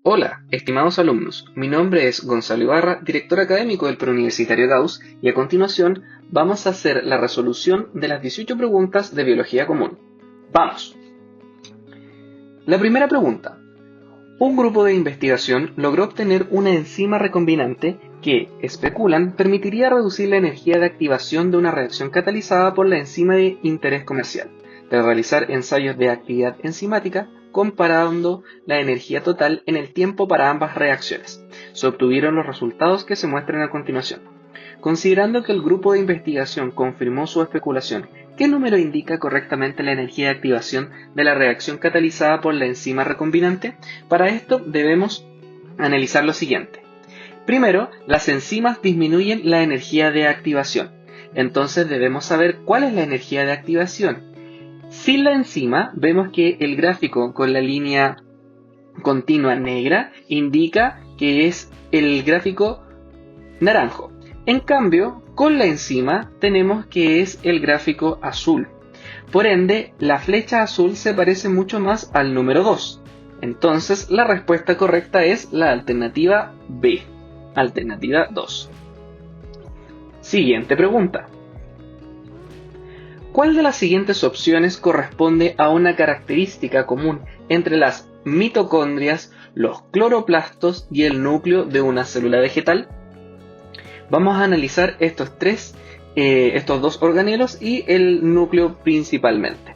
Hola, estimados alumnos, mi nombre es Gonzalo Ibarra, director académico del Preuniversitario Gauss, y a continuación vamos a hacer la resolución de las 18 preguntas de Biología Común. ¡Vamos! La primera pregunta. Un grupo de investigación logró obtener una enzima recombinante que, especulan, permitiría reducir la energía de activación de una reacción catalizada por la enzima de interés comercial, tras realizar ensayos de actividad enzimática comparando la energía total en el tiempo para ambas reacciones. Se obtuvieron los resultados que se muestran a continuación. Considerando que el grupo de investigación confirmó su especulación, ¿qué número indica correctamente la energía de activación de la reacción catalizada por la enzima recombinante? Para esto debemos analizar lo siguiente. Primero, las enzimas disminuyen la energía de activación. Entonces debemos saber cuál es la energía de activación. Sin la enzima, vemos que el gráfico con la línea continua negra indica que es el gráfico naranjo. En cambio, con la enzima tenemos que es el gráfico azul. Por ende, la flecha azul se parece mucho más al número 2. Entonces, la respuesta correcta es la alternativa B, alternativa 2. Siguiente pregunta. ¿Cuál de las siguientes opciones corresponde a una característica común entre las mitocondrias, los cloroplastos y el núcleo de una célula vegetal? Vamos a analizar estos dos organelos y el núcleo principalmente.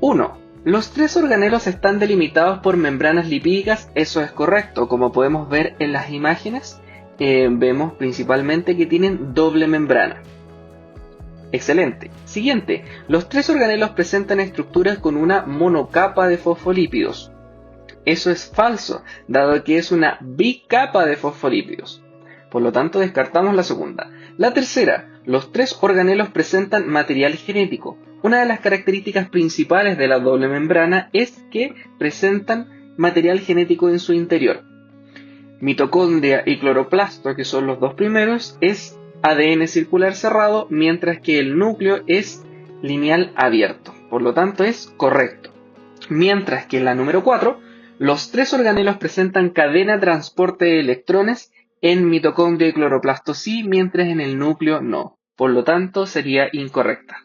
1. Los tres organelos están delimitados por membranas lipídicas, eso es correcto. Como podemos ver en las imágenes, vemos principalmente que tienen doble membrana. Excelente. Siguiente, los tres organelos presentan estructuras con una monocapa de fosfolípidos. Eso es falso, dado que es una bicapa de fosfolípidos. Por lo tanto, descartamos la segunda. La tercera, los tres organelos presentan material genético. Una de las características principales de la doble membrana es que presentan material genético en su interior. Mitocondria y cloroplasto, que son los dos primeros, es ADN circular cerrado, mientras que el núcleo es lineal abierto. Por lo tanto, es correcto. Mientras que en la número 4, los tres organelos presentan cadena de transporte de electrones. En mitocondria y cloroplasto sí, mientras en el núcleo no. Por lo tanto, sería incorrecta.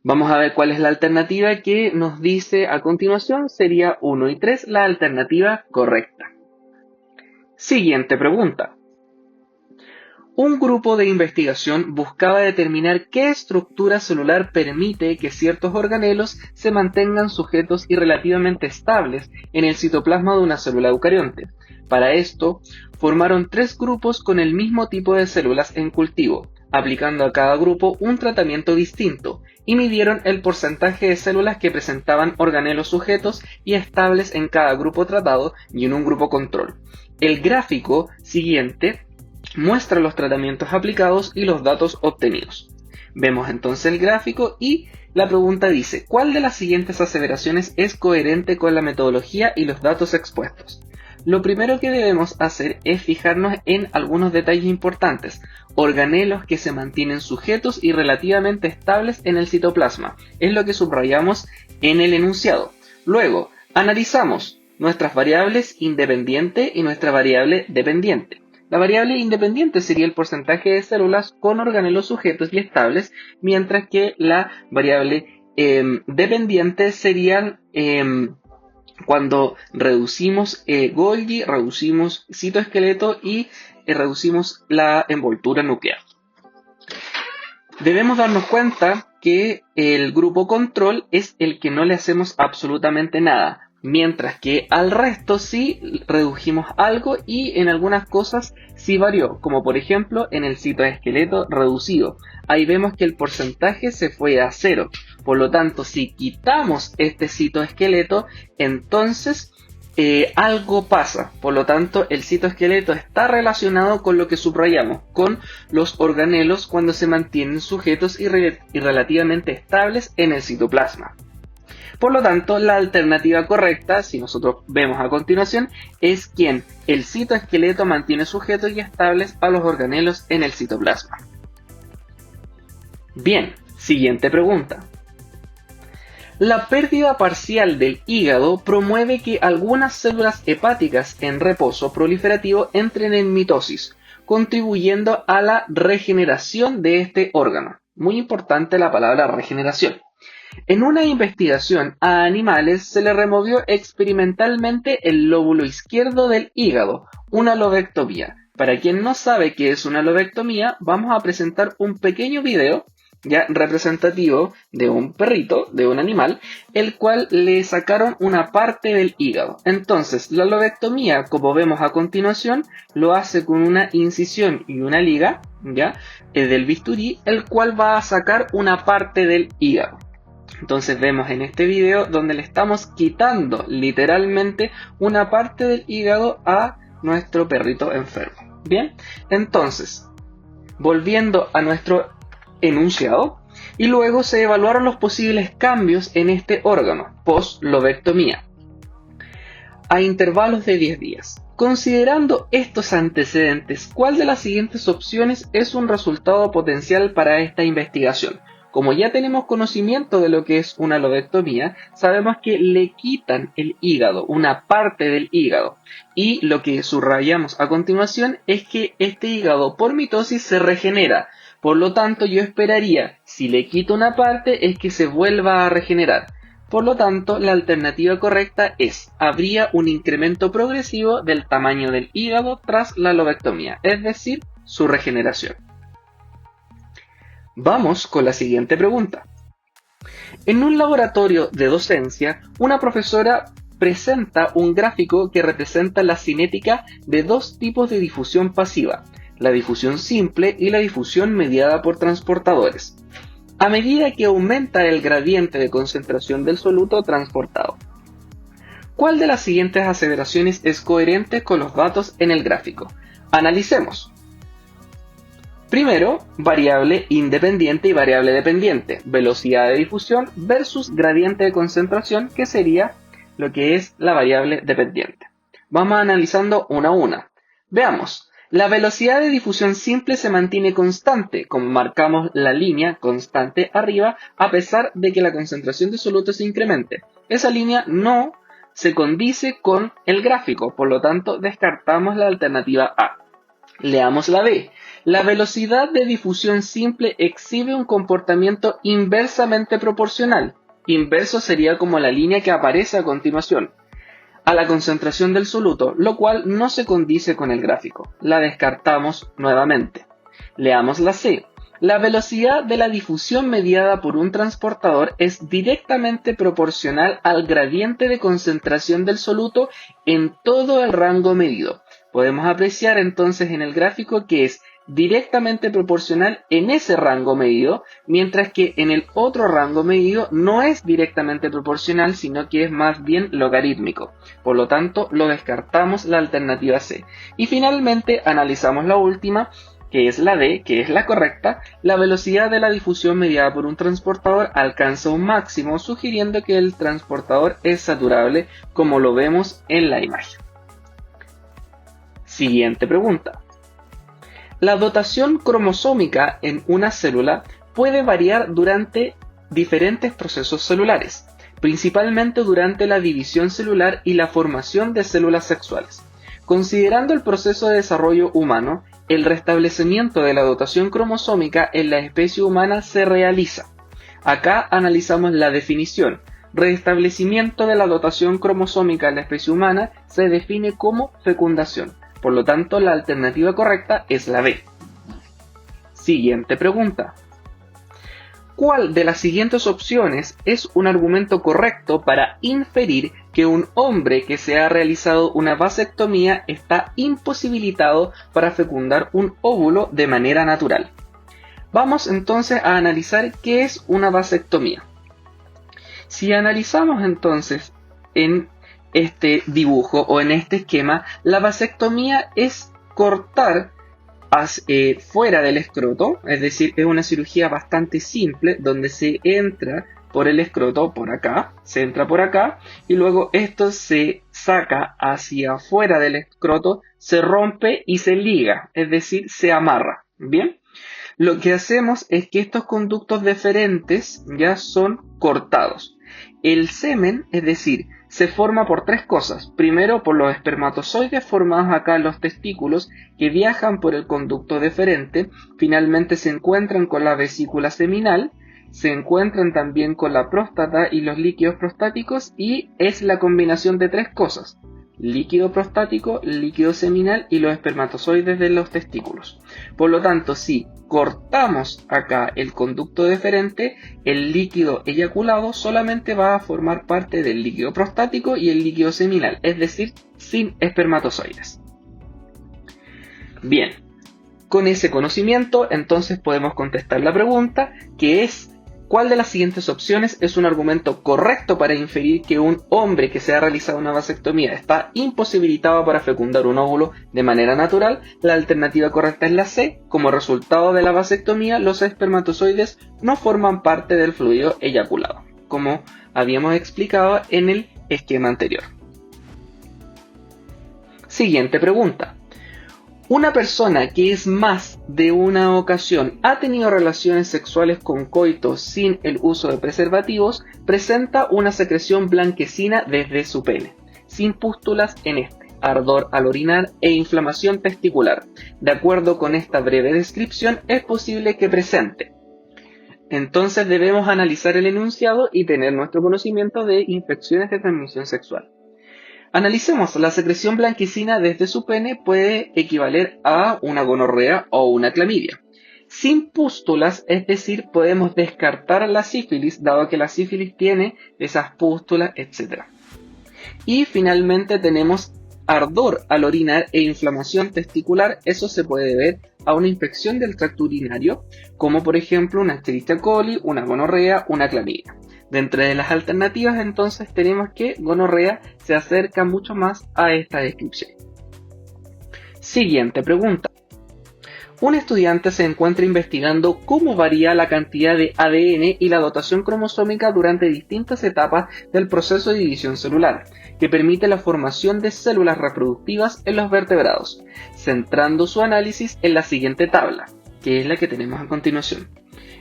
Vamos a ver cuál es la alternativa que nos dice a continuación. Sería 1 y 3 la alternativa correcta. Siguiente pregunta. Un grupo de investigación buscaba determinar qué estructura celular permite que ciertos organelos se mantengan sujetos y relativamente estables en el citoplasma de una célula eucarionte. Para esto, formaron 3 grupos con el mismo tipo de células en cultivo, aplicando a cada grupo un tratamiento distinto, y midieron el porcentaje de células que presentaban organelos sujetos y estables en cada grupo tratado y en un grupo control. El gráfico siguiente muestra los tratamientos aplicados y los datos obtenidos. Vemos entonces el gráfico y la pregunta dice, ¿cuál de las siguientes aseveraciones es coherente con la metodología y los datos expuestos? Lo primero que debemos hacer es fijarnos en algunos detalles importantes. Organelos que se mantienen sujetos y relativamente estables en el citoplasma. Es lo que subrayamos en el enunciado. Luego, analizamos nuestras variables independiente y nuestra variable dependiente. La variable independiente sería el porcentaje de células con organelos sujetos y estables, mientras que la variable dependiente serían cuando reducimos Golgi, reducimos citoesqueleto y reducimos la envoltura nuclear. Debemos darnos cuenta que el grupo control es el que no le hacemos absolutamente nada, mientras que al resto sí redujimos algo y en algunas cosas sí varió, como por ejemplo en el citoesqueleto reducido. Ahí vemos que el porcentaje se fue a 0. Por lo tanto, si quitamos este citoesqueleto, entonces algo pasa. Por lo tanto, el citoesqueleto está relacionado con lo que subrayamos, con los organelos cuando se mantienen sujetos y relativamente estables en el citoplasma. Por lo tanto, la alternativa correcta, si nosotros vemos a continuación, es quien el citoesqueleto mantiene sujetos y estables a los organelos en el citoplasma. Bien, siguiente pregunta. La pérdida parcial del hígado promueve que algunas células hepáticas en reposo proliferativo entren en mitosis, contribuyendo a la regeneración de este órgano. Muy importante la palabra regeneración. En una investigación a animales se le removió experimentalmente el lóbulo izquierdo del hígado, una lobectomía. Para quien no sabe qué es una lobectomía, vamos a presentar un pequeño video ya representativo de un perrito, de un animal, el cual le sacaron una parte del hígado. Entonces, la lobectomía, como vemos a continuación, lo hace con una incisión y una liga, ya, del bisturí, el cual va a sacar una parte del hígado. Entonces vemos en este video donde le estamos quitando literalmente una parte del hígado a nuestro perrito enfermo. Bien, entonces, volviendo a nuestro enunciado, y luego se evaluaron los posibles cambios en este órgano post-lobectomía a intervalos de 10 días. Considerando estos antecedentes, ¿cuál de las siguientes opciones es un resultado potencial para esta investigación? Como ya tenemos conocimiento de lo que es una lobectomía, sabemos que le quitan el hígado, una parte del hígado. Y lo que subrayamos a continuación es que este hígado por mitosis se regenera. Por lo tanto, yo esperaría, si le quito una parte, es que se vuelva a regenerar. Por lo tanto, la alternativa correcta es, habría un incremento progresivo del tamaño del hígado tras la lobectomía, es decir, su regeneración. Vamos con la siguiente pregunta. En un laboratorio de docencia, una profesora presenta un gráfico que representa la cinética de dos tipos de difusión pasiva, la difusión simple y la difusión mediada por transportadores, a medida que aumenta el gradiente de concentración del soluto transportado. ¿Cuál de las siguientes aseveraciones es coherente con los datos en el gráfico? Analicemos. Primero, variable independiente y variable dependiente, velocidad de difusión versus gradiente de concentración, que sería lo que es la variable dependiente. Vamos analizando una a una. Veamos. La velocidad de difusión simple se mantiene constante, como marcamos la línea constante arriba, a pesar de que la concentración de soluto se incremente. Esa línea no se condice con el gráfico, por lo tanto descartamos la alternativa A. Leamos la B. La velocidad de difusión simple exhibe un comportamiento inversamente proporcional. Inverso sería como la línea que aparece a continuación, a la concentración del soluto, lo cual no se condice con el gráfico. La descartamos nuevamente. Leamos la C. La velocidad de la difusión mediada por un transportador es directamente proporcional al gradiente de concentración del soluto en todo el rango medido. Podemos apreciar entonces en el gráfico que es directamente proporcional en ese rango medido, mientras que en el otro rango medido no es directamente proporcional, sino que es más bien logarítmico. Por lo tanto, lo descartamos la alternativa C. Y finalmente analizamos la última, que es la D, que es la correcta. La velocidad de la difusión mediada por un transportador alcanza un máximo, sugiriendo que el transportador es saturable, como lo vemos en la imagen. Siguiente pregunta. La dotación cromosómica en una célula puede variar durante diferentes procesos celulares, principalmente durante la división celular y la formación de células sexuales. Considerando el proceso de desarrollo humano, el restablecimiento de la dotación cromosómica en la especie humana se realiza. Acá analizamos la definición. Restablecimiento de la dotación cromosómica en la especie humana se define como fecundación. Por lo tanto, la alternativa correcta es la B. Siguiente pregunta. ¿Cuál de las siguientes opciones es un argumento correcto para inferir que un hombre que se ha realizado una vasectomía está imposibilitado para fecundar un óvulo de manera natural? Vamos entonces a analizar qué es una vasectomía. Si analizamos entonces en este dibujo o en este esquema, la vasectomía es cortar fuera del escroto, es decir, es una cirugía bastante simple donde se entra por el escroto, por acá, se entra por acá y luego esto se saca hacia afuera del escroto, se rompe y se liga, es decir, se amarra. Bien, lo que hacemos es que estos conductos deferentes ya son cortados. el semen, es decir, se forma por tres cosas. Primero, por los espermatozoides formados acá en los testículos que viajan por el conducto deferente, finalmente se encuentran con la vesícula seminal, se encuentran también con la próstata y los líquidos prostáticos y es la combinación de tres cosas: líquido prostático, líquido seminal y los espermatozoides de los testículos. Por lo tanto, si cortamos acá el conducto deferente, el líquido eyaculado solamente va a formar parte del líquido prostático y el líquido seminal, es decir, sin espermatozoides. Bien, con ese conocimiento entonces podemos contestar la pregunta, que es: ¿cuál de las siguientes opciones es un argumento correcto para inferir que un hombre que se ha realizado una vasectomía está imposibilitado para fecundar un óvulo de manera natural? La alternativa correcta es la C. Como resultado de la vasectomía, los espermatozoides no forman parte del fluido eyaculado, como habíamos explicado en el esquema anterior. Siguiente pregunta. Una persona que es más de una ocasión ha tenido relaciones sexuales con coito sin el uso de preservativos presenta una secreción blanquecina desde su pene, sin pústulas en este, ardor al orinar e inflamación testicular. De acuerdo con esta breve descripción, es posible que presente. Entonces debemos analizar el enunciado y tener nuestro conocimiento de infecciones de transmisión sexual. Analicemos: la secreción blanquecina desde su pene puede equivaler a una gonorrea o una clamidia. Sin pústulas, es decir, podemos descartar la sífilis, dado que la sífilis tiene esas pústulas, etc. Y finalmente tenemos ardor al orinar e inflamación testicular. Eso se puede deber a una infección del tracto urinario, como por ejemplo una Escherichia coli, una gonorrea, una clamidia. De entre las alternativas, entonces, tenemos que gonorrea se acerca mucho más a esta descripción. Siguiente pregunta. Un estudiante se encuentra investigando cómo varía la cantidad de ADN y la dotación cromosómica durante distintas etapas del proceso de división celular, que permite la formación de células reproductivas en los vertebrados, centrando su análisis en la siguiente tabla, que es la que tenemos a continuación.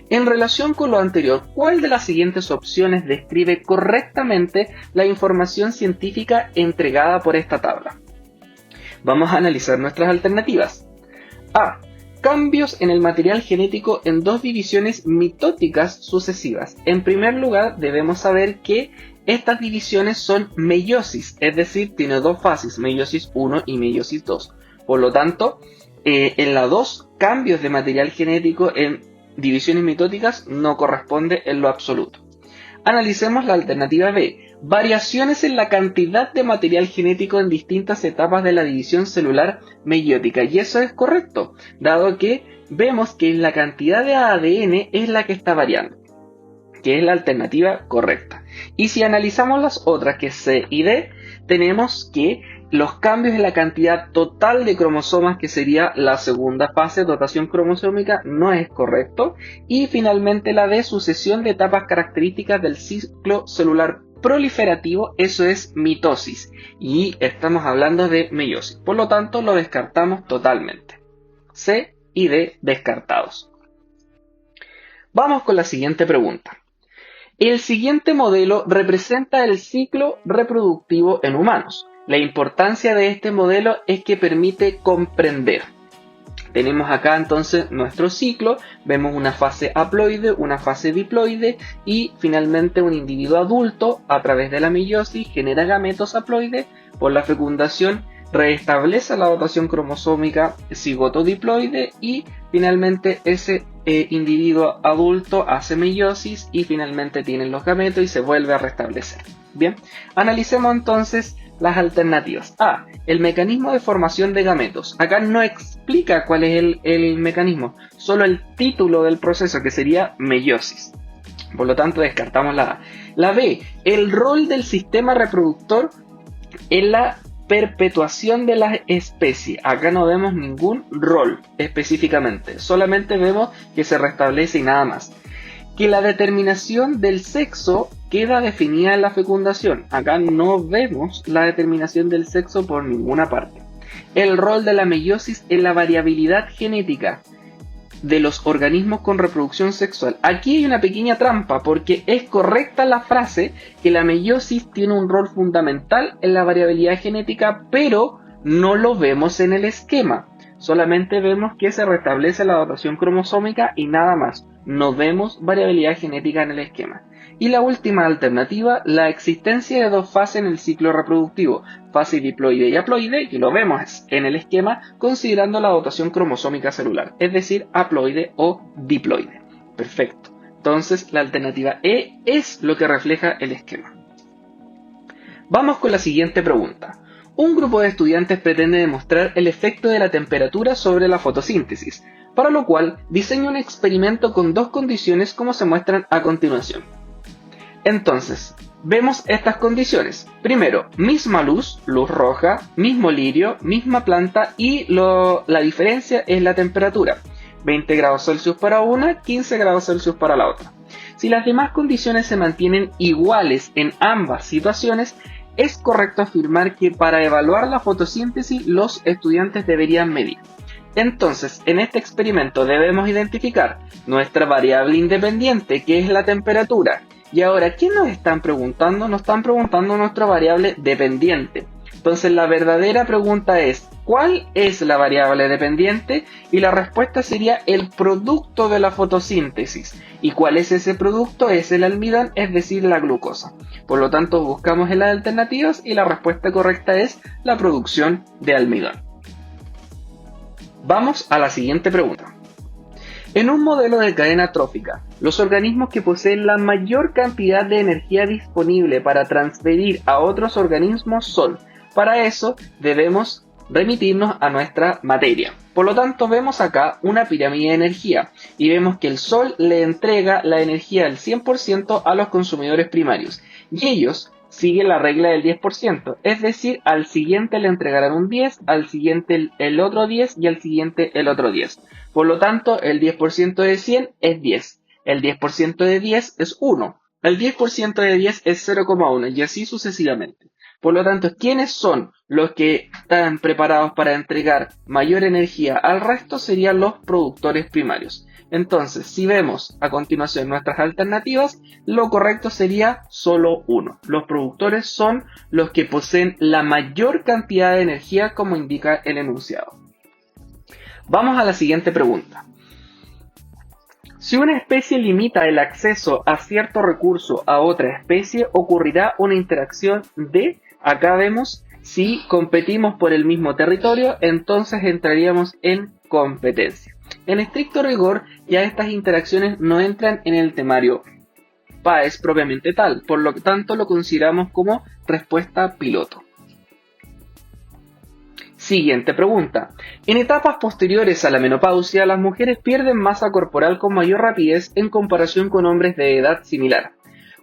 En relación con lo anterior, ¿cuál de las siguientes opciones describe correctamente la información científica entregada por esta tabla? Vamos a analizar nuestras alternativas. A. Cambios en el material genético en dos divisiones mitóticas sucesivas. En primer lugar, debemos saber que estas divisiones son meiosis, es decir, tiene dos fases, meiosis 1 y meiosis 2. Por lo tanto, en la 2, cambios de material genético en divisiones mitóticas no corresponde en lo absoluto. Analicemos la alternativa B. Variaciones en la cantidad de material genético en distintas etapas de la división celular meiótica. Y eso es correcto, dado que vemos que la cantidad de ADN es la que está variando, que es la alternativa correcta. Y si analizamos las otras, que es C y D, tenemos que los cambios en la cantidad total de cromosomas, que sería la segunda fase, dotación cromosómica, no es correcto. Y finalmente la D, sucesión de etapas características del ciclo celular proliferativo, eso es mitosis. Y estamos hablando de meiosis. Por lo tanto, lo descartamos totalmente. C y D descartados. Vamos con la siguiente pregunta. El siguiente modelo representa el ciclo reproductivo en humanos. La importancia de este modelo es que permite comprender. Tenemos acá entonces nuestro ciclo, vemos una fase haploide, una fase diploide y finalmente un individuo adulto a través de la meiosis genera gametos haploides, por la fecundación restablece la dotación cromosómica cigoto diploide y finalmente ese individuo adulto hace meiosis y finalmente tiene los gametos y se vuelve a restablecer. Bien, analicemos entonces las alternativas. A. El mecanismo de formación de gametos. Acá no explica cuál es el mecanismo, solo el título del proceso, que sería meiosis. Por lo tanto, descartamos la A. La B. El rol del sistema reproductor en la perpetuación de la especie. Acá no vemos ningún rol específicamente, solamente vemos que se restablece y nada más. Que la determinación del sexo queda definida en la fecundación. Acá no vemos la determinación del sexo por ninguna parte. El rol de la meiosis en la variabilidad genética. de los organismos con reproducción sexual. Aquí hay una pequeña trampa porque es correcta la frase que la meiosis tiene un rol fundamental en la variabilidad genética, pero no lo vemos en el esquema. Solamente vemos que se restablece la dotación cromosómica y nada más. No vemos variabilidad genética en el esquema. Y la última alternativa, la existencia de dos fases en el ciclo reproductivo, fase diploide y haploide, que lo vemos en el esquema considerando la dotación cromosómica celular, es decir, haploide o diploide. Perfecto. Entonces la alternativa E es lo que refleja el esquema. Vamos con la siguiente pregunta. Un grupo de estudiantes pretende demostrar el efecto de la temperatura sobre la fotosíntesis, para lo cual diseña un experimento con dos condiciones como se muestran a continuación. Entonces, vemos estas condiciones. Primero, misma luz, luz roja, mismo lirio, misma planta y la diferencia es la temperatura. 20 grados Celsius para una, 15 grados Celsius para la otra. Si las demás condiciones se mantienen iguales en ambas situaciones, es correcto afirmar que para evaluar la fotosíntesis los estudiantes deberían medir. Entonces, en este experimento debemos identificar nuestra variable independiente, que es la temperatura. Y ahora, ¿qué nos están preguntando? Nos están preguntando nuestra variable dependiente. Entonces, la verdadera pregunta es, ¿cuál es la variable dependiente? Y la respuesta sería el producto de la fotosíntesis. ¿Y cuál es ese producto? Es el almidón, es decir, la glucosa. Por lo tanto, buscamos en las alternativas y la respuesta correcta es la producción de almidón. Vamos a la siguiente pregunta. En un modelo de cadena trófica, los organismos que poseen la mayor cantidad de energía disponible para transferir a otros organismos son. Para eso debemos remitirnos a nuestra materia. Por lo tanto, vemos acá una pirámide de energía y vemos que el Sol le entrega la energía del 100% a los consumidores primarios y ellos siguen la regla del 10%, es decir, al siguiente le entregarán un 10, al siguiente el otro 10 y al siguiente el otro 10. Por lo tanto, el 10% de 100 es 10, el 10% de 10 es 1, el 10% de 10 es 0,1 y así sucesivamente. Por lo tanto, ¿quiénes son los que están preparados para entregar mayor energía al resto? Serían los productores primarios. Entonces, si vemos a continuación nuestras alternativas, lo correcto sería solo uno. Los productores son los que poseen la mayor cantidad de energía, como indica el enunciado. Vamos a la siguiente pregunta. Si una especie limita el acceso a cierto recurso a otra especie, ocurrirá una interacción de, acá vemos, si competimos por el mismo territorio, entonces entraríamos en competencia. En estricto rigor, ya estas interacciones no entran en el temario PAES propiamente tal, por lo tanto lo consideramos como respuesta piloto. Siguiente pregunta. En etapas posteriores a la menopausia, las mujeres pierden masa corporal con mayor rapidez en comparación con hombres de edad similar.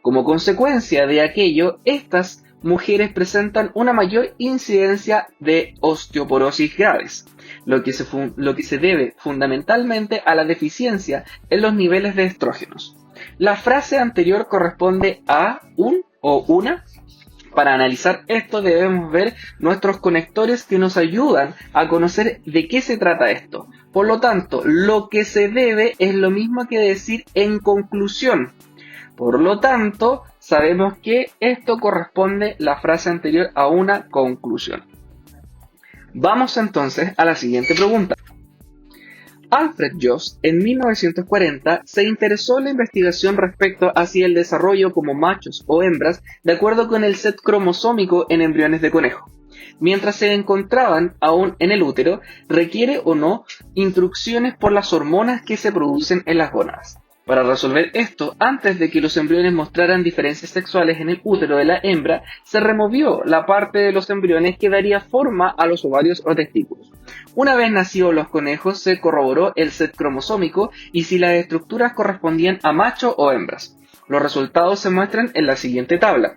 Como consecuencia de aquello, estas mujeres presentan una mayor incidencia de osteoporosis graves, lo que se debe fundamentalmente a la deficiencia en los niveles de estrógenos. La frase anterior corresponde a un o una. Para analizar esto debemos ver nuestros conectores que nos ayudan a conocer de qué se trata esto. Por lo tanto, lo que se debe es lo mismo que decir en conclusión. Por lo tanto, sabemos que esto corresponde, la frase anterior, a una conclusión. Vamos entonces a la siguiente pregunta. Alfred Jost, en 1940, se interesó en la investigación respecto hacia el desarrollo como machos o hembras de acuerdo con el set cromosómico en embriones de conejo. Mientras se encontraban aún en el útero, requiere o no instrucciones por las hormonas que se producen en las gónadas. Para resolver esto, antes de que los embriones mostraran diferencias sexuales en el útero de la hembra, se removió la parte de los embriones que daría forma a los ovarios o testículos. Una vez nacidos los conejos, se corroboró el set cromosómico y si las estructuras correspondían a macho o hembras. Los resultados se muestran en la siguiente tabla.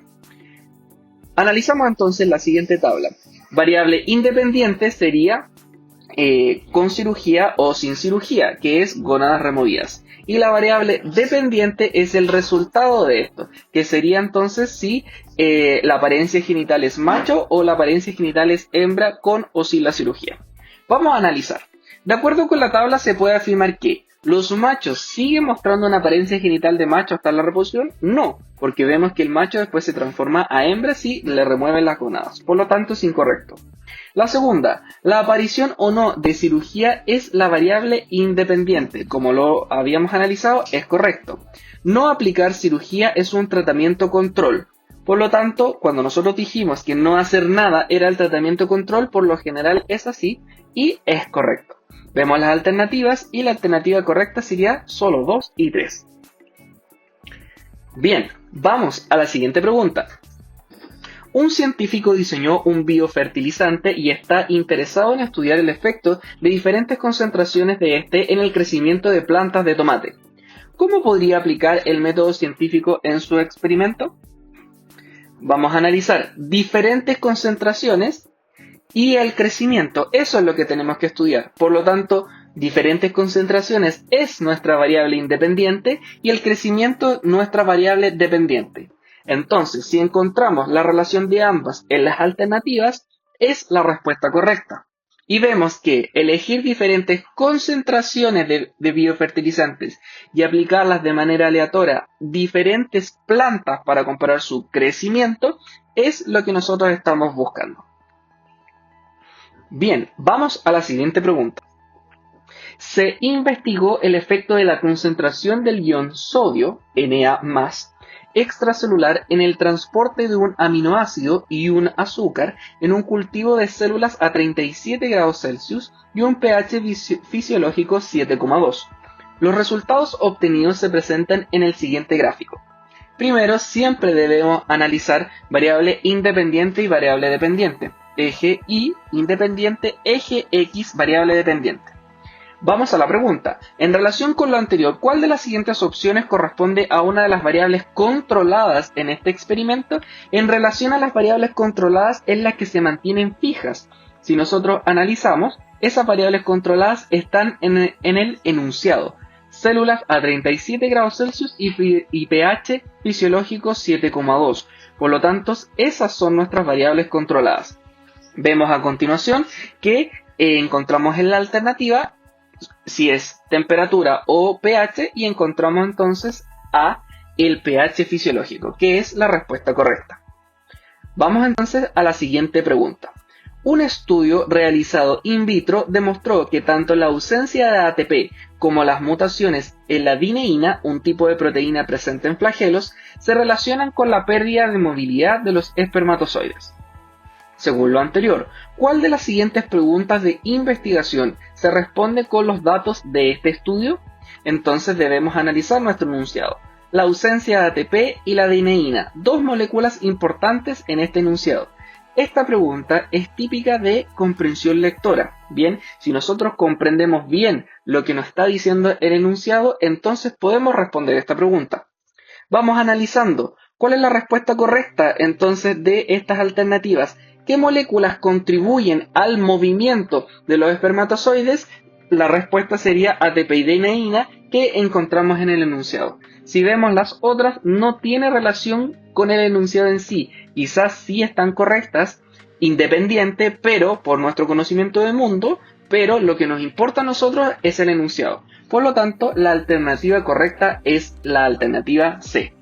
Analizamos entonces la siguiente tabla. Variable independiente sería con cirugía o sin cirugía, que es gónadas removidas. Y la variable dependiente es el resultado de esto, que sería entonces si la apariencia genital es macho o la apariencia genital es hembra con o sin la cirugía. Vamos a analizar. De acuerdo con la tabla se puede afirmar que ¿Los machos siguen mostrando una apariencia genital de macho hasta la reproducción? No, porque vemos que el macho después se transforma a hembra si le remueven las gonadas. Por lo tanto, es incorrecto. La segunda, la aparición o no de cirugía es la variable independiente. Como lo habíamos analizado, es correcto. No aplicar cirugía es un tratamiento control. Por lo tanto, cuando nosotros dijimos que no hacer nada era el tratamiento control, por lo general es así y es correcto. Vemos las alternativas y la alternativa correcta sería solo 2 y 3. Bien, vamos a la siguiente pregunta. Un científico diseñó un biofertilizante y está interesado en estudiar el efecto de diferentes concentraciones de este en el crecimiento de plantas de tomate. ¿Cómo podría aplicar el método científico en su experimento? Vamos a analizar diferentes concentraciones y el crecimiento. Eso es lo que tenemos que estudiar. Por lo tanto, diferentes concentraciones es nuestra variable independiente y el crecimiento nuestra variable dependiente. Entonces, si encontramos la relación de ambas en las alternativas, es la respuesta correcta. Y vemos que elegir diferentes concentraciones de biofertilizantes y aplicarlas de manera aleatoria a diferentes plantas para comparar su crecimiento es lo que nosotros estamos buscando. Bien, vamos a la siguiente pregunta. Se investigó el efecto de la concentración del ion sodio, Na+, extracelular en el transporte de un aminoácido y un azúcar en un cultivo de células a 37 grados Celsius y un pH fisiológico 7,2. Los resultados obtenidos se presentan en el siguiente gráfico. Primero, siempre debemos analizar variable independiente y variable dependiente. Eje Y independiente, eje X variable dependiente. Vamos a la pregunta. En relación con lo anterior, ¿cuál de las siguientes opciones corresponde a una de las variables controladas en este experimento? En relación a las variables controladas es las que se mantienen fijas. Si nosotros analizamos, esas variables controladas están en el enunciado. Células a 37 grados Celsius y pH fisiológico 7,2. Por lo tanto, esas son nuestras variables controladas. Vemos a continuación que encontramos en la alternativa si es temperatura o pH y encontramos entonces a el pH fisiológico, que es la respuesta correcta. Vamos entonces a la siguiente pregunta. Un estudio realizado in vitro demostró que tanto la ausencia de ATP como las mutaciones en la dineína, un tipo de proteína presente en flagelos, se relacionan con la pérdida de movilidad de los espermatozoides. Según lo anterior, ¿cuál de las siguientes preguntas de investigación se responde con los datos de este estudio? Entonces debemos analizar nuestro enunciado. La ausencia de ATP y la dineína, dos moléculas importantes en este enunciado. Esta pregunta es típica de comprensión lectora. Bien, si nosotros comprendemos bien lo que nos está diciendo el enunciado, entonces podemos responder esta pregunta. Vamos analizando. ¿Cuál es la respuesta correcta entonces de estas alternativas? ¿Qué moléculas contribuyen al movimiento de los espermatozoides? La respuesta sería ATP y dineína que encontramos en el enunciado. Si vemos las otras, no tiene relación con el enunciado en sí. Quizás sí están correctas, independiente, pero por nuestro conocimiento del mundo, pero lo que nos importa a nosotros es el enunciado. Por lo tanto, la alternativa correcta es la alternativa C.